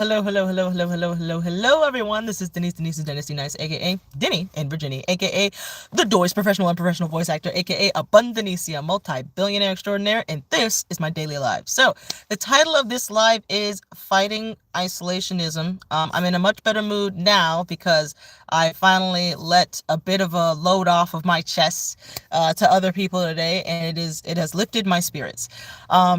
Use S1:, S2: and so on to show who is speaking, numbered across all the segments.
S1: hello, everyone. This is Denise's Dynasty Nice, aka Denny and Virginia, aka the Doy's professional and professional voice actor, aka Abundanicia, multi-billionaire extraordinaire, and this is my daily live. So, the title of this live is Fighting Isolationism. I'm in a much better mood now because I finally let a bit of a load off of my chest to other people today, and it has lifted my spirits.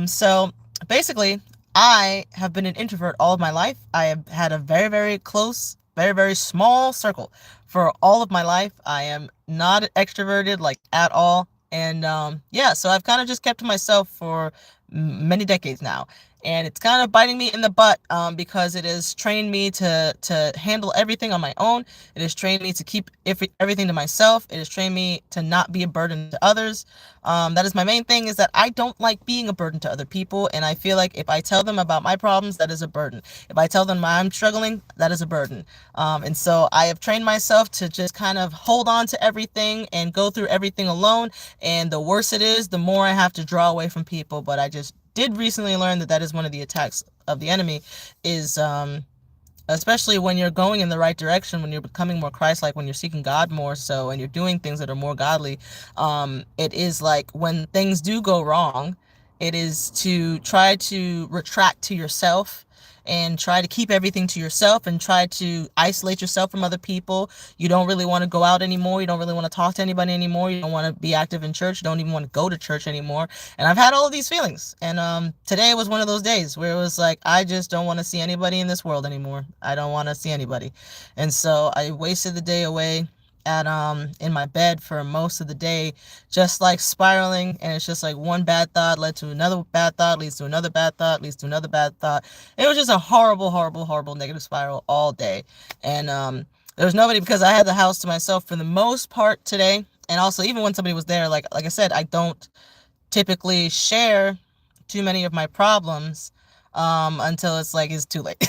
S1: So basically, I have been an introvert all of my life. I have had a very, very close, very, very small circle for all of my life. I am not extroverted, like, at all. And yeah, so I've kind of just kept to myself for many decades now. And it's kind of biting me in the butt because it has trained me to handle everything on my own. It has trained me to keep everything to myself. It has trained me to not be a burden to others. That is my main thing, is that I don't like being a burden to other people. And I feel like if I tell them about my problems, that is a burden. If I tell them I'm struggling, that is a burden. And so I have trained myself to just kind of hold on to everything and go through everything alone. And the worse it is, the more I have to draw away from people. But I just did recently learn that that is one of the attacks of the enemy, is especially when you're going in the right direction, when you're becoming more Christ-like, when you're seeking God more so, and you're doing things that are more godly. It is like when things do go wrong, it is to try to retract to yourself and try to keep everything to yourself and try to isolate yourself from other people. You don't really want to go out anymore. You don't really want to talk to anybody anymore. You don't want to be active in church. You don't even want to go to church anymore. And I've had all of these feelings. And today was one of those days where it was like, I just don't want to see anybody in this world anymore. I don't want to see anybody. And so I wasted the day away at in my bed for most of the day, just like spiraling. And it's just like one bad thought led to another bad thought, leads to another bad thought, leads to another bad thought. It was just a horrible negative spiral all day. And there was nobody, because I had the house to myself for the most part today. And also, even when somebody was there, like I said, I don't typically share too many of my problems until it's too late,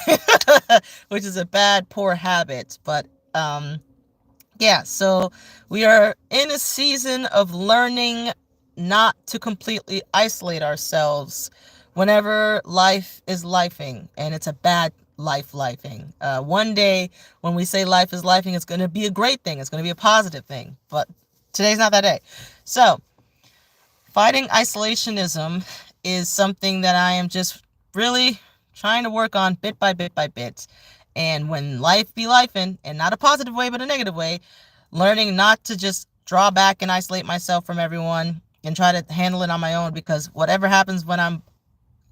S1: which is a bad, poor habit. But yeah, so we are in a season of learning not to completely isolate ourselves whenever life is lifing, and it's a bad lifing. One day when we say life is lifing, it's going to be a great thing. It's going to be a positive thing, but today's not that day. So fighting isolationism is something that I am just really trying to work on bit by bit by bit. And when life be lifing, and not a positive way, but a negative way, learning not to just draw back and isolate myself from everyone and try to handle it on my own, because whatever happens when I'm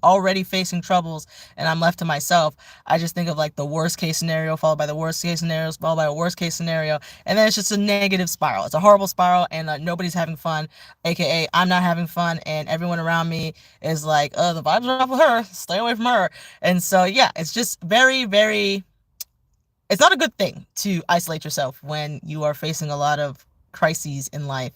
S1: already facing troubles and I'm left to myself, I just think of like the worst case scenario followed by the worst case scenario followed by a worst case scenario, and then it's just a negative spiral. It's a horrible spiral, and nobody's having fun, aka I'm not having fun, and everyone around me is like, the vibes are off with her, stay away from her. And so yeah, it's just very, very, it's not a good thing to isolate yourself when you are facing a lot of crises in life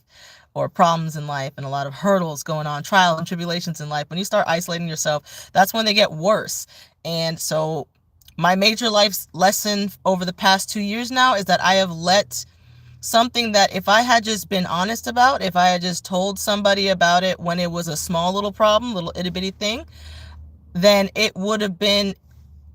S1: or problems in life and a lot of hurdles going on, trials and tribulations in life. When you start isolating yourself, that's when they get worse. And so my major life lesson over the past 2 years now is that I have let something that if I had just been honest about, if I had just told somebody about it when it was a small little problem, little itty bitty thing, then it would have been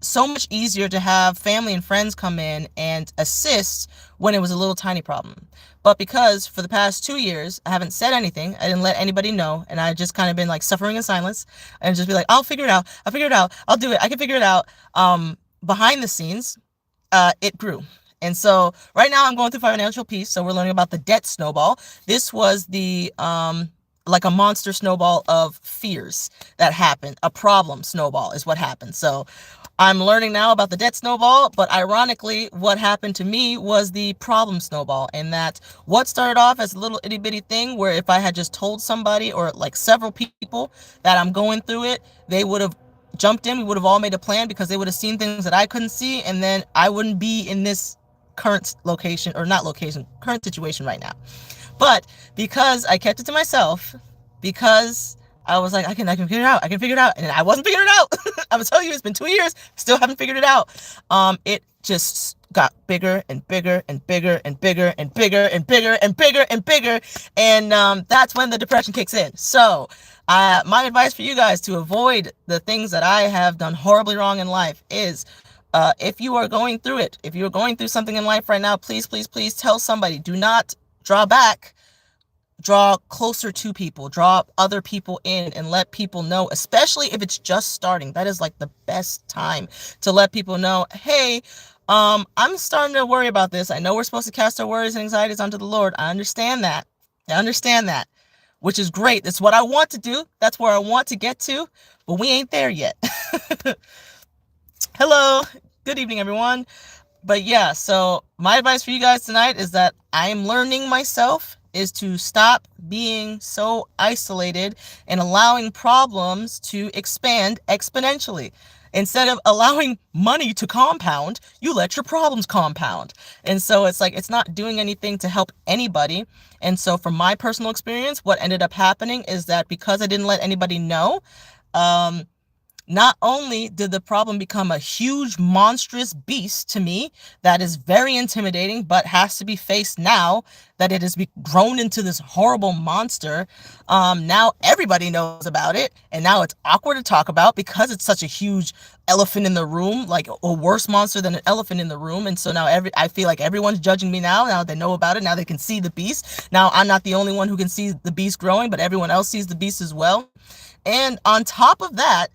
S1: so much easier to have family and friends come in and assist when it was a little tiny problem. But because for the past 2 years, I haven't said anything, I didn't let anybody know, and I just kind of been like suffering in silence and just be like, I'll figure it out, I'll do it, I can figure it out. Behind the scenes, it grew. And so right now I'm going through financial peace. So we're learning about the debt snowball. This was the, like a monster snowball of fears that happened. A problem snowball is what happened. So I'm learning now about the debt snowball, but ironically, what happened to me was the problem snowball, in that what started off as a little itty bitty thing where if I had just told somebody or like several people that I'm going through it, they would have jumped in. We would have all made a plan because they would have seen things that I couldn't see, and then I wouldn't be in this current location, or not location, current situation right now. But because I kept it to myself, because I was like, I can figure it out. And I wasn't figuring it out. I'm gonna tell you, it's been 2 years, still haven't figured it out. It just got bigger and bigger and bigger and bigger and bigger and bigger and bigger and bigger. And that's when the depression kicks in. So my advice for you guys to avoid the things that I have done horribly wrong in life is If you are going through it, if you are going through something in life right now, please, please, please tell somebody. Do not draw back. Draw closer to people, draw other people in, and let people know, especially if it's just starting. That is like the best time to let people know, hey, I'm starting to worry about this. I know we're supposed to cast our worries and anxieties onto the Lord. I understand that. I understand that, which is great. That's what I want to do. That's where I want to get to, but we ain't there yet. Hello. Good evening, everyone. But yeah, so my advice for you guys tonight is that I'm learning myself is to stop being so isolated and allowing problems to expand exponentially. Instead of allowing money to compound, you let your problems compound. And so it's like, it's not doing anything to help anybody. And so from my personal experience, what ended up happening is that because I didn't let anybody know, not only did the problem become a huge, monstrous beast to me that is very intimidating, but has to be faced now that it has grown into this horrible monster. Now everybody knows about it, and now it's awkward to talk about because it's such a huge elephant in the room, like a worse monster than an elephant in the room. And so now I feel like everyone's judging me now. Now they know about it. Now they can see the beast. Now I'm not the only one who can see the beast growing, but everyone else sees the beast as well. And on top of that,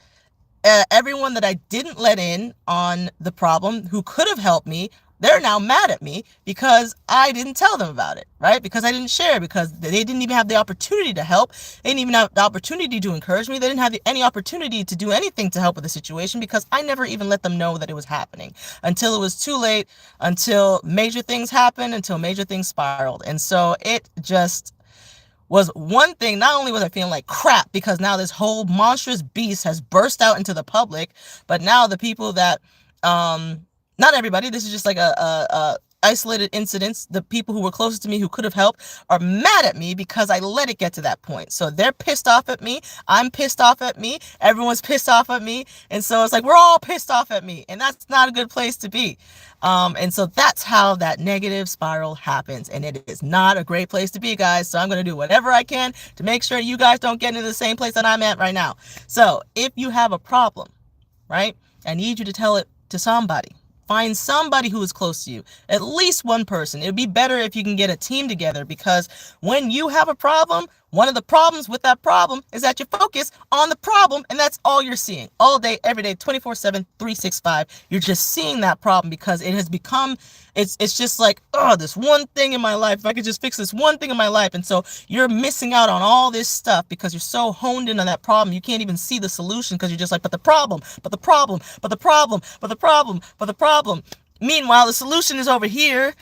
S1: everyone that I didn't let in on the problem who could have helped me, they're now mad at me because I didn't tell them about it, right? Because I didn't share, because they didn't even have the opportunity to help. They didn't even have the opportunity to encourage me. They didn't have any opportunity to do anything to help with the situation because I never even let them know that it was happening until it was too late, until major things happened, until major things spiraled. And so it just was one thing. Not only was I feeling like crap because now this whole monstrous beast has burst out into the public, but now the people that, not everybody, this is just like a isolated incidents. The people who were closest to me who could have helped are mad at me because I let it get to that point. So they're pissed off at me. I'm pissed off at me. Everyone's pissed off at me. And so it's like, we're all pissed off at me. And that's not a good place to be. And so that's how that negative spiral happens. And it is not a great place to be, guys. So I'm going to do whatever I can to make sure you guys don't get into the same place that I'm at right now. So if you have a problem, right, I need you to tell it to somebody. Find somebody who is close to you, at least one person. It would be better if you can get a team together, because when you have a problem, one of the problems with that problem is that you focus on the problem, and that's all you're seeing all day, every day, 24/7, 365. You're just seeing that problem because it has become, it's just like, oh, this one thing in my life, if I could just fix this one thing in my life. And so you're missing out on all this stuff because you're so honed in on that problem. You can't even see the solution because you're just like, but the problem, but the problem, but the problem, but the problem, but the problem. Meanwhile, the solution is over here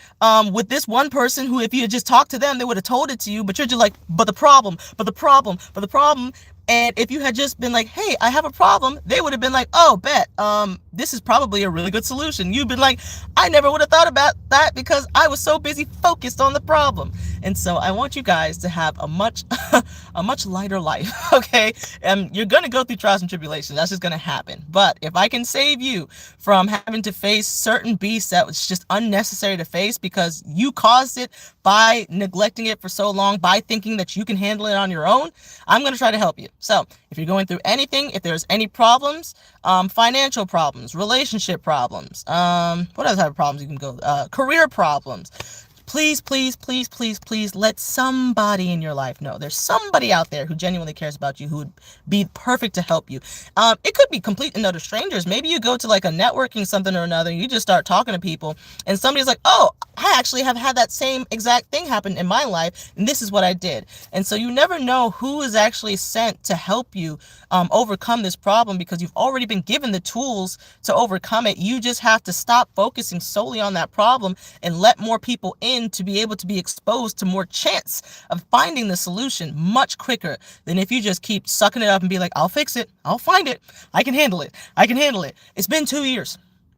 S1: with this one person who, if you had just talked to them, they would have told it to you. But you're just like, but the problem, but the problem, but the problem. And if you had just been like, hey, I have a problem, they would have been like, oh, bet, this is probably a really good solution. You've been like, I never would have thought about that because I was so busy focused on the problem. And so I want you guys to have a much lighter life, okay? And you're going to go through trials and tribulations. That's just going to happen. But if I can save you from having to face certain beasts that was just unnecessary to face because you caused it by neglecting it for so long, by thinking that you can handle it on your own, I'm going to try to help you. So if you're going through anything, if there's any problems, financial problems, relationship problems, what other type of problems you can go, career problems, please, please, please, please, please let somebody in your life know. There's somebody out there who genuinely cares about you, who would be perfect to help you. It could be complete and utter strangers. Maybe you go to like a networking something or another, and you just start talking to people, and somebody's like, oh, I actually have had that same exact thing happen in my life, and this is what I did. And so you never know who is actually sent to help you overcome this problem, because you've already been given the tools to overcome it. You just have to stop focusing solely on that problem and let more people in to be able to be exposed to more chance of finding the solution much quicker than if you just keep sucking it up and be like, I'll fix it. I'll find it. I can handle it. I can handle it. It's been 2 years.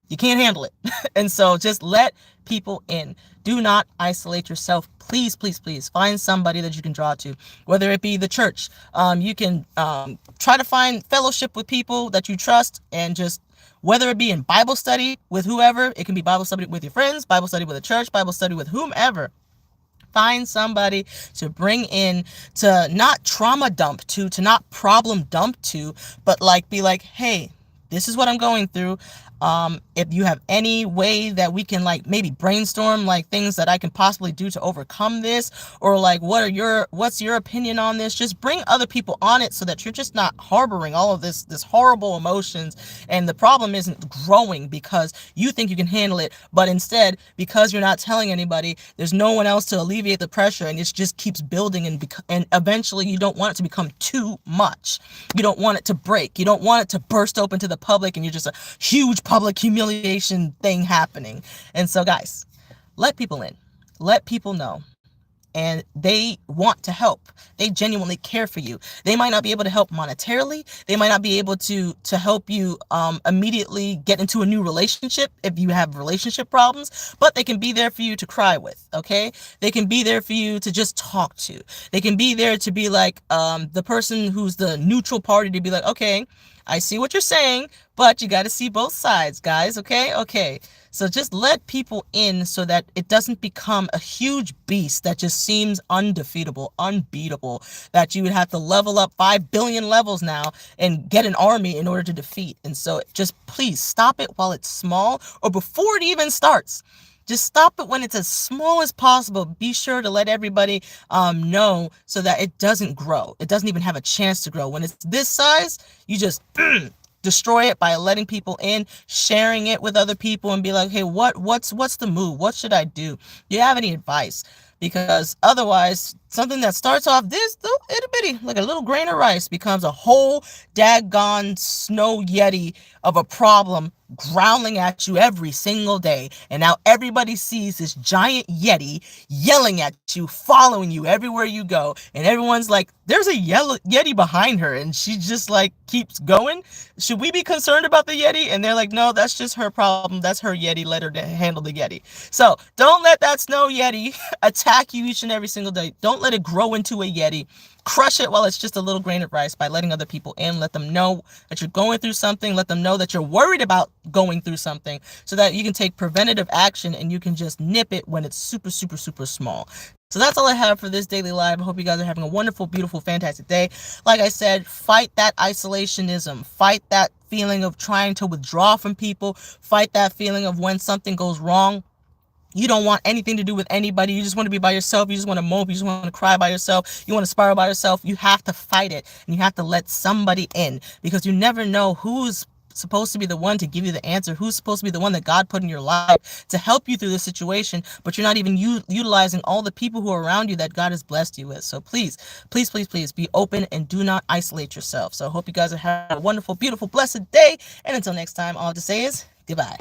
S1: You can't handle it. And so just let people in. Do not isolate yourself. Please, please, please find somebody that you can draw to, whether it be the church. You can try to find fellowship with people that you trust, and just whether it be in Bible study with whoever, it can be Bible study with your friends, Bible study with a church, Bible study with whomever. Find somebody to bring in, to not trauma dump to not problem dump to, but like be like, hey, this is what I'm going through. If you have any way that we can like maybe brainstorm like things that I can possibly do to overcome this, or like what's your opinion on this, just bring other people on it so that you're just not harboring all of this horrible emotions, and the problem isn't growing because you think you can handle it, but instead because you're not telling anybody, there's no one else to alleviate the pressure, and it just keeps building, and eventually you don't want it to become too much. You don't want it to break. You don't want it to burst open to the public and you're just a huge public humiliation thing happening. And so, guys, let people in, let people know. And they want to help. They genuinely care for you. They might not be able to help monetarily. They might not be able to help you immediately get into a new relationship if you have relationship problems, but they can be there for you to cry with, okay? They can be there for you to just talk to. They can be there to be like the person who's the neutral party, to be like, okay, I see what you're saying, but you got to see both sides, guys, okay? Okay. So just let people in so that it doesn't become a huge beast that just seems undefeatable, unbeatable, that you would have to level up 5 billion levels now and get an army in order to defeat. And so just please stop it while it's small, or before it even starts. Just stop it when it's as small as possible. Be sure to let everybody know so that it doesn't grow. It doesn't even have a chance to grow. When it's this size, you just destroy it by letting people in, sharing it with other people, and be like, hey, what's the move? What should I do? Do you have any advice? Because otherwise, something that starts off this little itty bitty, like a little grain of rice, becomes a whole daggone snow yeti of a problem growling at you every single day. And now everybody sees this giant yeti yelling at you, following you everywhere you go. And everyone's like, there's a yeti behind her, and she just like keeps going. Should we be concerned about the yeti? And they're like, no, that's just her problem. That's her yeti. Let her handle the yeti. So don't let that snow yeti attack you each and every single day. Don't let it grow into a yeti. Crush it while it's just a little grain of rice by letting other people in. Let them know that you're going through something. Let them know that you're worried about going through something, so that you can take preventative action and you can just nip it when it's super, super, super small. So that's all I have for this daily live. I hope you guys are having a wonderful, beautiful, fantastic day. Like I said, fight that isolationism. Fight that feeling of trying to withdraw from people. Fight that feeling of when something goes wrong, you don't want anything to do with anybody. You just want to be by yourself. You just want to mope. You just want to cry by yourself. You want to spiral by yourself. You have to fight it, and you have to let somebody in, because you never know who's supposed to be the one to give you the answer, who's supposed to be the one that God put in your life to help you through the situation, but you're not even utilizing all the people who are around you that God has blessed you with. So please, please, please, please be open and do not isolate yourself. So I hope you guys are having a wonderful, beautiful, blessed day. And until next time, all I have to say is goodbye.